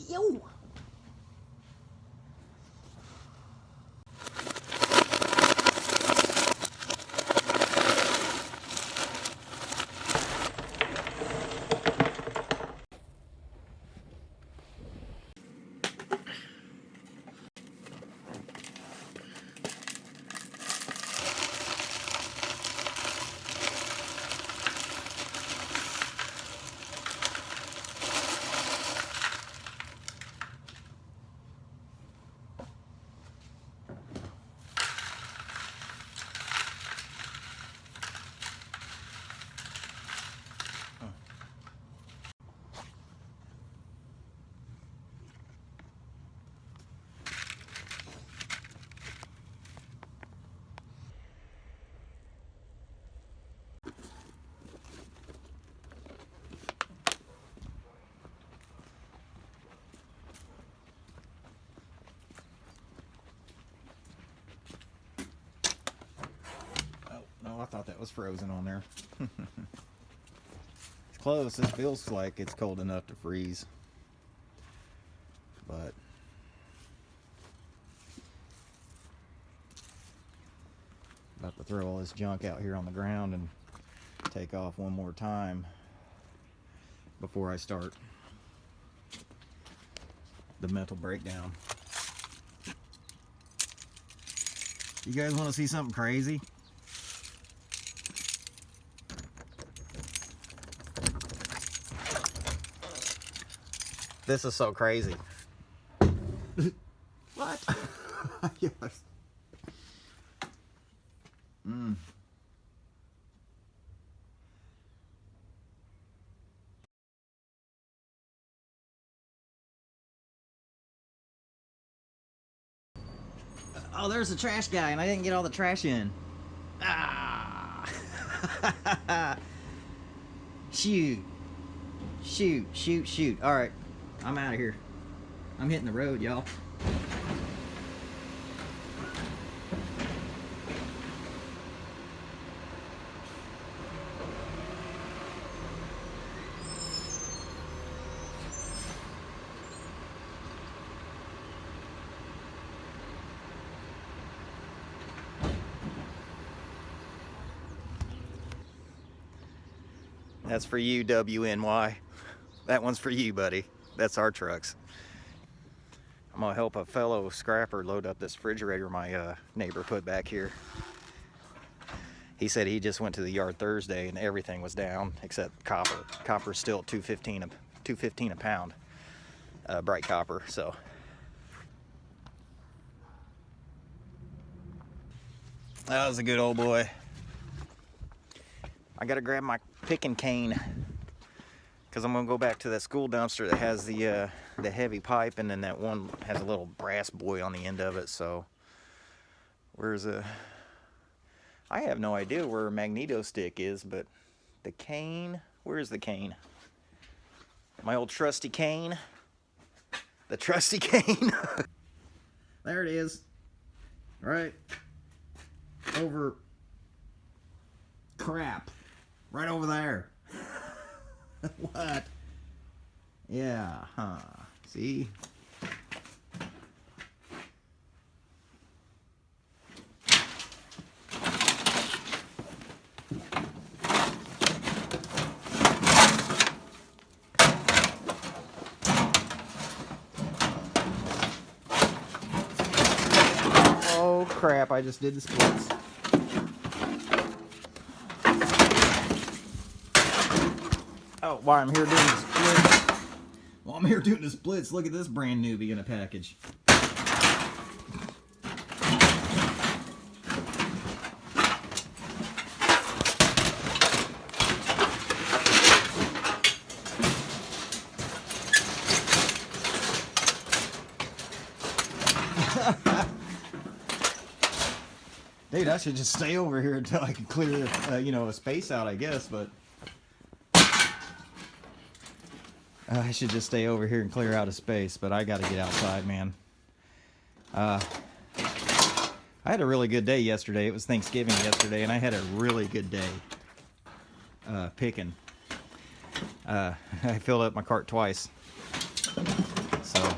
Yo! No, I thought that was frozen on there. It's close. It feels like it's cold enough to freeze. But about to throw all this junk out here on the ground and take off one more time before I start the mental breakdown. You guys want to see something crazy? This is so crazy. What? Yes. Oh, there's the trash guy, and I didn't get all the trash in. Ah! Shoot. Shoot, shoot, shoot. All right, I'm out of here. I'm hitting the road, y'all. That's for you, WNY. That one's for you, buddy. That's our trucks. I'm gonna help a fellow scrapper load up this refrigerator my neighbor put back here. He said he just went to the yard Thursday and everything was down except copper. Copper's still $2.15 a pound, bright copper. So that was a good old boy. I gotta grab my picking cane because I'm gonna go back to that school dumpster that has the heavy pipe, and then that one has a little brass buoy on the end of it. So where's I have no idea where a magneto stick is, but the cane, where's the cane? My old trusty cane. The trusty cane. There it is. Right over, crap, right over there. What? Yeah, huh? See? Oh crap, I just did the splits. Oh, while I'm here doing the splits, look at this brand newbie in a package. Dude, I should just stay over here until I can clear, a space out, I guess, but I should just stay over here and clear out a space, but I got to get outside, man. I had a really good day yesterday. It was Thanksgiving yesterday, and I had a really good day picking. I filled up my cart twice. so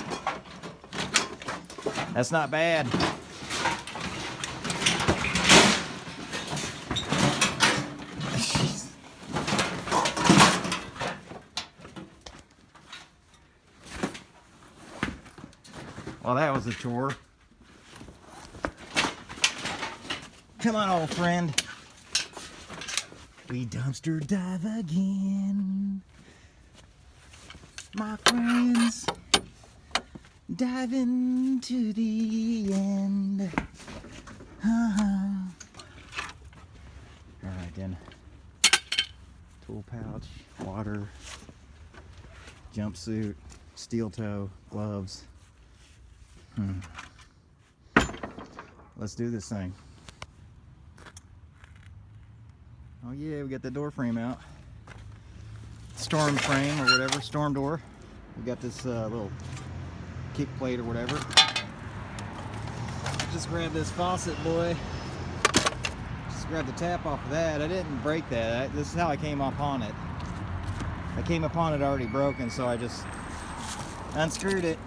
that's not bad. Well, that was a chore. Come on, old friend. We dumpster dive again. My friends, diving to the end. All right, then. Tool pouch, water, jumpsuit, steel toe, gloves. Let's do this thing. Oh yeah, we got the door frame out. Storm frame or whatever, storm door. We got this little kick plate or whatever. Just grab this faucet, boy. Just grab the tap off of that. I didn't break that. This is how I came upon it. I came upon it already broken, so I just unscrewed it.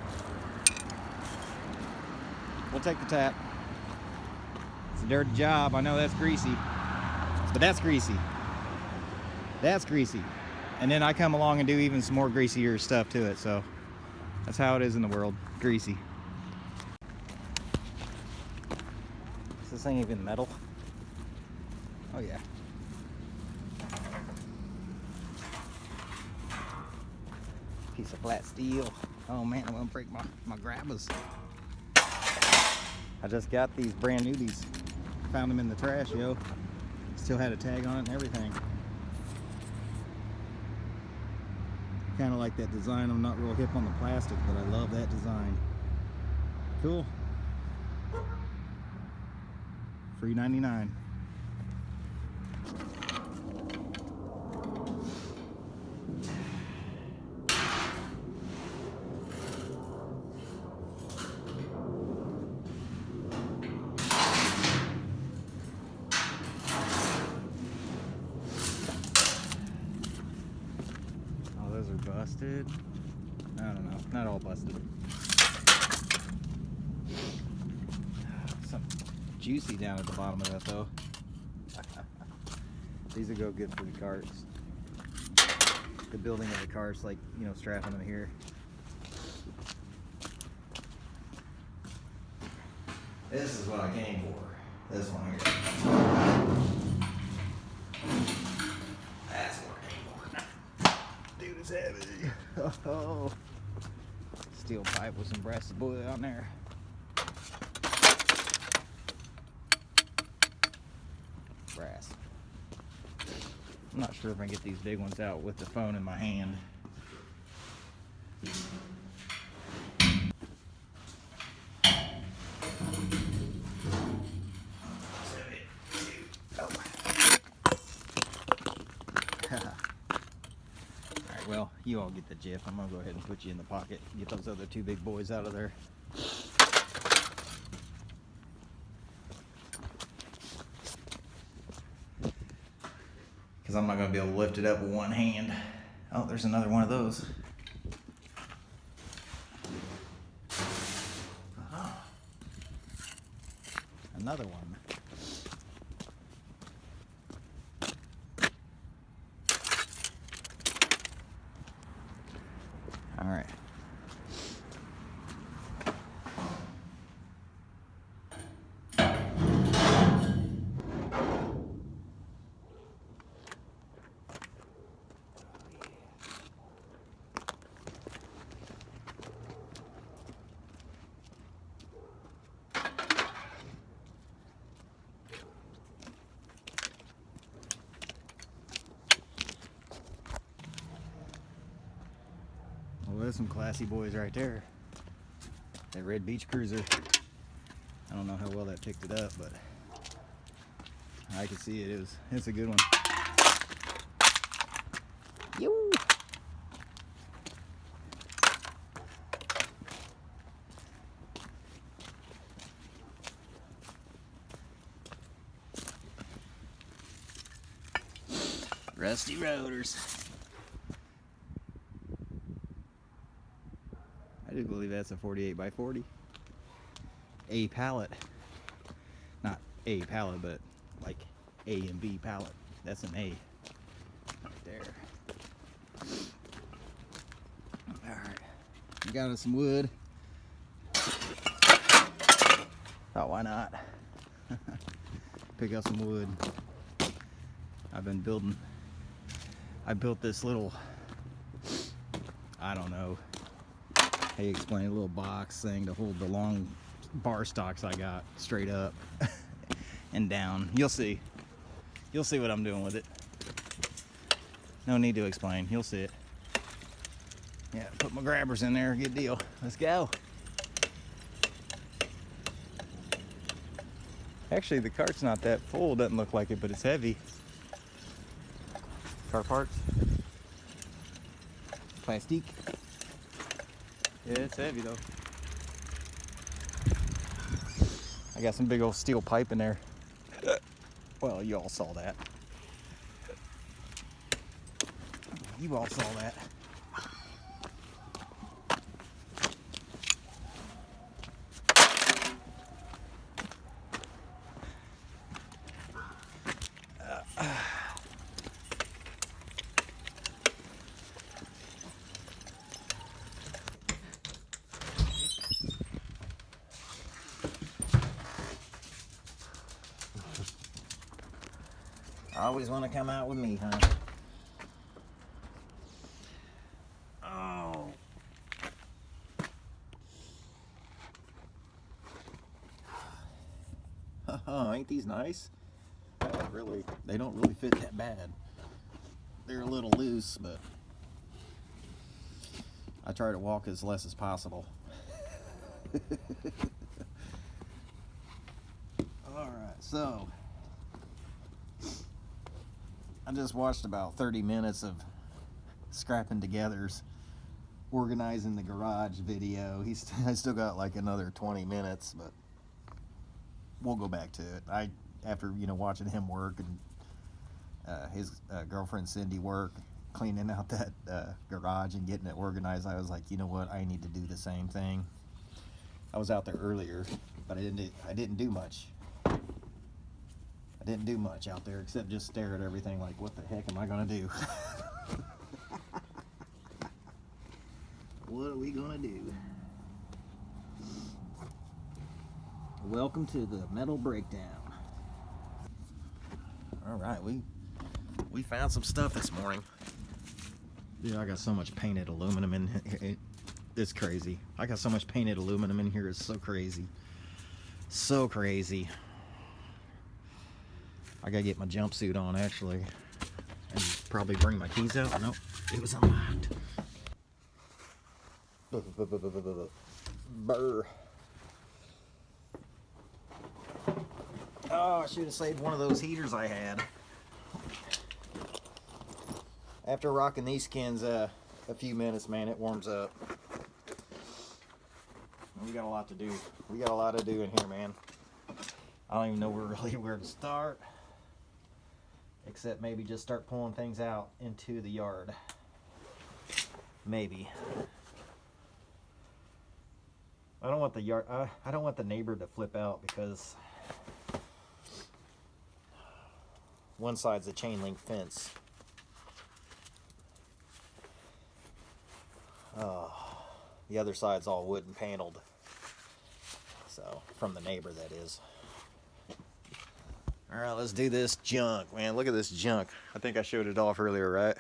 We'll take the tap. It's a dirty job. I know that's greasy, but that's greasy. That's greasy. And then I come along and do even some more greasier stuff to it. So that's how it is in the world. Greasy. Is this thing even metal? Oh yeah. Piece of flat steel. Oh man, I'm gonna break my grabbers. I just got these brand new. These found them in the trash, yo. Still had a tag on it and everything. Kind of like that design. I'm not real hip on the plastic, but I love that design. Cool. Free 99. Busted. I don't know. Not all busted. Something juicy down at the bottom of that though. These will go good for the carts. The building of the carts, like, you know, strapping them here. This is what I came for. This one here. That's what I came for. Dude, it's heavy. Oh, steel pipe with some brass boy on there. Brass. I'm not sure if I can get these big ones out with the phone in my hand. Well, you all get the gif. I'm gonna go ahead and put you in the pocket. Get those other two big boys out of there. Because I'm not gonna be able to lift it up with one hand. Oh, there's another one of those. Another one. All right. Well, there's some classy boys right there. That red beach cruiser. I don't know how well that picked it up, but I could see it. It's a good one. Yoo! Rusty rotors. I I believe that's a 48 by 40. A pallet. Not A pallet, but like A and B pallet. That's an A. Right there. Alright. We got us some wood. Thought, why not? Pick up some wood. I built this little, I don't know how you explain it, a little box thing to hold the long bar stocks I got straight up and down. You'll see what I'm doing with it. No need to explain, you'll see it. Yeah, put my grabbers in there, good deal. Let's go. Actually, the cart's not that full, doesn't look like it, but it's heavy. Car parts. Plastic. Yeah, it's heavy though. I got some big old steel pipe in there. Well, you all saw that. You all saw that. Always want to come out with me, huh? Oh. Ain't these nice? They don't really fit that bad. They're a little loose, but I try to walk as less as possible. Alright, so I just watched about 30 minutes of Scrapping Together's organizing the garage video. I still got like another 20 minutes, but we'll go back to it. After watching him work and his girlfriend Cindy work cleaning out that garage and getting it organized, I was like, you know what, I need to do the same thing. I was out there earlier, but I didn't do much. I didn't do much out there except just stare at everything like, what the heck am I gonna do? What are we gonna do? Welcome to the metal breakdown. All right, we found some stuff this morning. Dude, I got so much painted aluminum in here. It's crazy. I got so much painted aluminum in here. It's so crazy. So crazy. I gotta get my jumpsuit on actually, and probably bring my keys out. Nope, it was unlocked. Burr. Oh, I should have saved one of those heaters I had. After rocking these skins a few minutes, man, it warms up. We got a lot to do. We got a lot to do in here, man. I don't even know where to start. Except maybe just start pulling things out into the yard. Maybe. I don't want the neighbor to flip out because one side's a chain link fence. The other side's all wood and paneled. So, from the neighbor, that is. Alright, let's do this junk, man. Look at this junk. I think I showed it off earlier, right?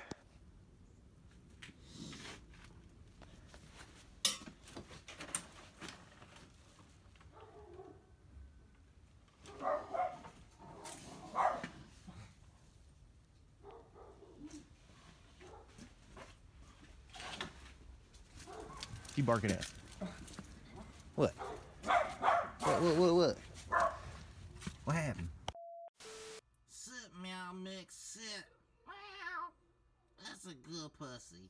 You barking at? What? What? What happened? Sit, meow mix, sit. Meow. That's a good pussy.